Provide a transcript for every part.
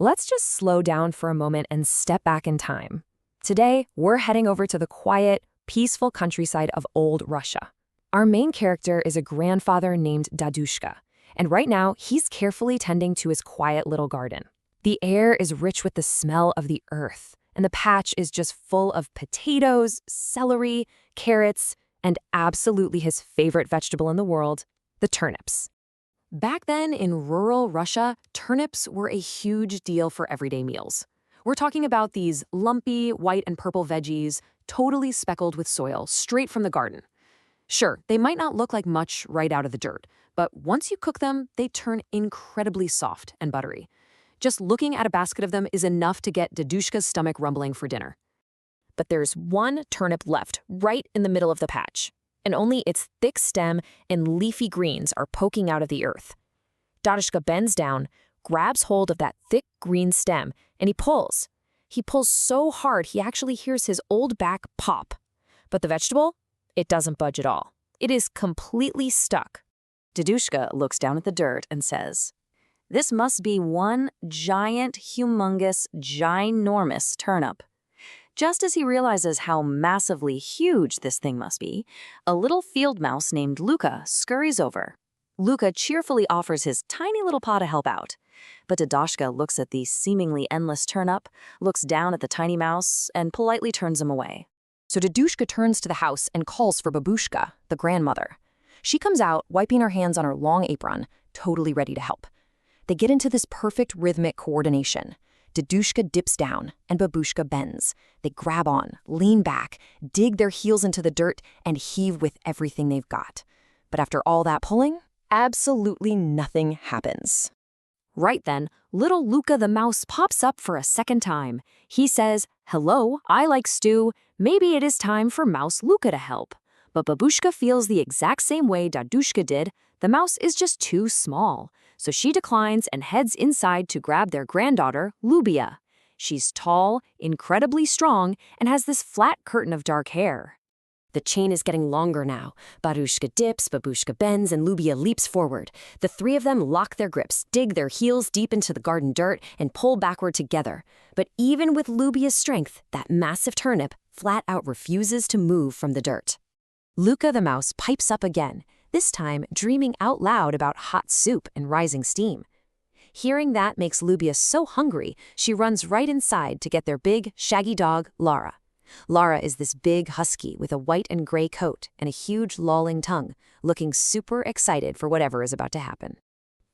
Let's just slow down for a moment and step back in time. Today, we're heading over to the quiet, peaceful countryside of old Russia. Our main character is a grandfather named Dedushka, and right now he's carefully tending to his quiet little garden. The air is rich with the smell of the earth, and the patch is just full of potatoes, celery, carrots, and absolutely his favorite vegetable in the world, the turnips. Back then, in rural Russia, turnips were a huge deal for everyday meals. We're talking about these lumpy white and purple veggies, totally speckled with soil, straight from the garden. Sure, they might not look like much right out of the dirt, but once you cook them, they turn incredibly soft and buttery. Just looking at a basket of them is enough to get Dedushka's stomach rumbling for dinner. But there's one turnip left right in the middle of the patch, and only its thick stem and leafy greens are poking out of the earth. Dedushka bends down, grabs hold of that thick green stem, and he pulls. He pulls so hard he actually hears his old back pop. But the vegetable? It doesn't budge at all. It is completely stuck. Dedushka looks down at the dirt and says, "This must be one giant, humongous, ginormous turnip." Just as he realizes how massively huge this thing must be, a little field mouse named Luca scurries over. Luca cheerfully offers his tiny little paw to help out. But Dedushka looks at the seemingly endless turnip, looks down at the tiny mouse, and politely turns him away. So Dedushka turns to the house and calls for Babushka, the grandmother. She comes out, wiping her hands on her long apron, totally ready to help. They get into this perfect rhythmic coordination. Dedushka dips down, and Babushka bends. They grab on, lean back, dig their heels into the dirt, and heave with everything they've got. But after all that pulling, absolutely nothing happens. Right then, little Luca the mouse pops up for a second time. He says, "Hello, I like stew. Maybe it is time for Mouse Luca to help." But Babushka feels the exact same way Dedushka did. The mouse is just too small. So she declines and heads inside to grab their granddaughter, Lubia. She's tall, incredibly strong, and has this flat curtain of dark hair. The chain is getting longer now. Babushka dips, Babushka bends, and Lubia leaps forward. The three of them lock their grips, dig their heels deep into the garden dirt, and pull backward together. But even with Lubia's strength, that massive turnip flat out refuses to move from the dirt. Luca the mouse pipes up again, this time dreaming out loud about hot soup and rising steam. Hearing that makes Lubia so hungry, she runs right inside to get their big, shaggy dog, Lara. Lara is this big husky with a white and gray coat and a huge lolling tongue, looking super excited for whatever is about to happen.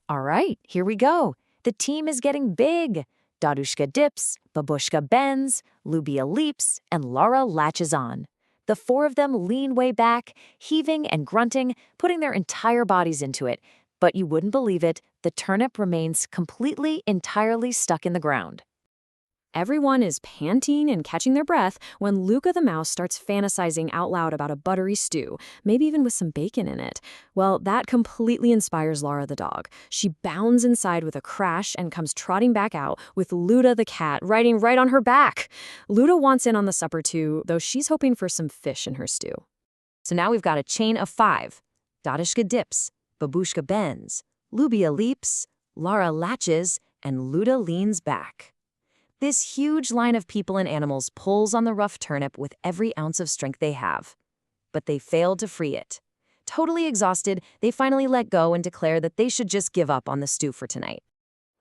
All right, here we go. The team is getting big. Dedushka dips, Babushka bends, Lubia leaps, and Lara latches on. The four of them lean way back, heaving and grunting, putting their entire bodies into it. But you wouldn't believe it, the turnip remains completely, entirely stuck in the ground. Everyone is panting and catching their breath when Luca the mouse starts fantasizing out loud about a buttery stew, maybe even with some bacon in it. Well, that completely inspires Lara the dog. She bounds inside with a crash and comes trotting back out with Luda the cat riding right on her back. Luda wants in on the supper too, though she's hoping for some fish in her stew. So now we've got a chain of 5. Dedushka dips, Babushka bends, Lubia leaps, Lara latches, and Luda leans back. This huge line of people and animals pulls on the rough turnip with every ounce of strength they have. But they failed to free it. Totally exhausted, they finally let go and declare that they should just give up on the stew for tonight.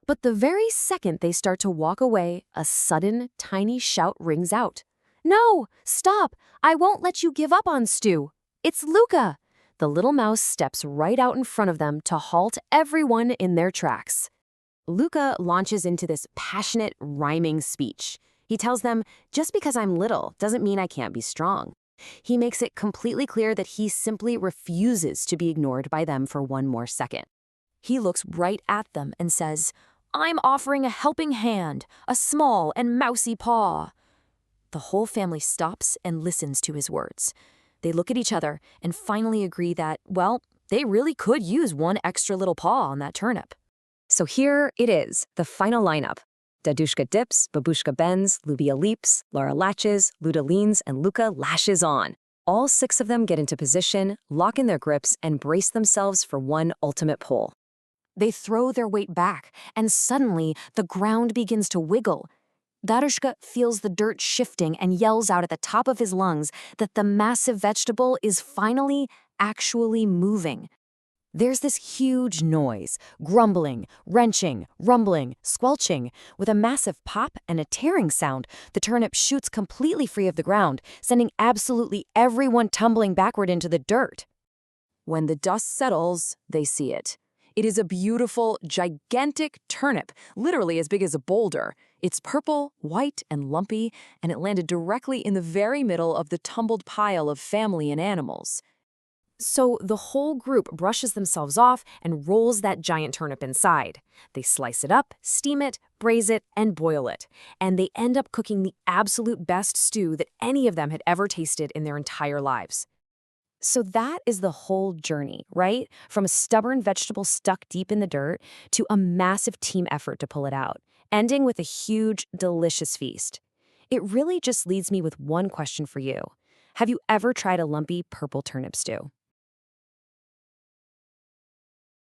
But the very second they start to walk away, a sudden, tiny shout rings out. "No! Stop! I won't let you give up on stew! It's Luca!" The little mouse steps right out in front of them to halt everyone in their tracks. Luca launches into this passionate, rhyming speech. He tells them, just because I'm little doesn't mean I can't be strong. He makes it completely clear that he simply refuses to be ignored by them for one more second. He looks right at them and says, "I'm offering a helping hand, a small and mousy paw." The whole family stops and listens to his words. They look at each other and finally agree that, well, they really could use one extra little paw on that turnip. So here it is, the final lineup. Dedushka dips, Babushka bends, Lubia leaps, Lara latches, Luda leans, and Luca lashes on. All 6 of them get into position, lock in their grips, and brace themselves for one ultimate pull. They throw their weight back, and suddenly the ground begins to wiggle. Dedushka feels the dirt shifting and yells out at the top of his lungs that the massive vegetable is finally actually moving. There's this huge noise, grumbling, wrenching, rumbling, squelching. With a massive pop and a tearing sound, the turnip shoots completely free of the ground, sending absolutely everyone tumbling backward into the dirt. When the dust settles, they see it. It is a beautiful, gigantic turnip, literally as big as a boulder. It's purple, white, and lumpy, and it landed directly in the very middle of the tumbled pile of family and animals. So the whole group brushes themselves off and rolls that giant turnip inside. They slice it up, steam it, braise it, and boil it. And they end up cooking the absolute best stew that any of them had ever tasted in their entire lives. So that is the whole journey, right? From a stubborn vegetable stuck deep in the dirt to a massive team effort to pull it out, ending with a huge, delicious feast. It really just leaves me with one question for you. Have you ever tried a lumpy purple turnip stew?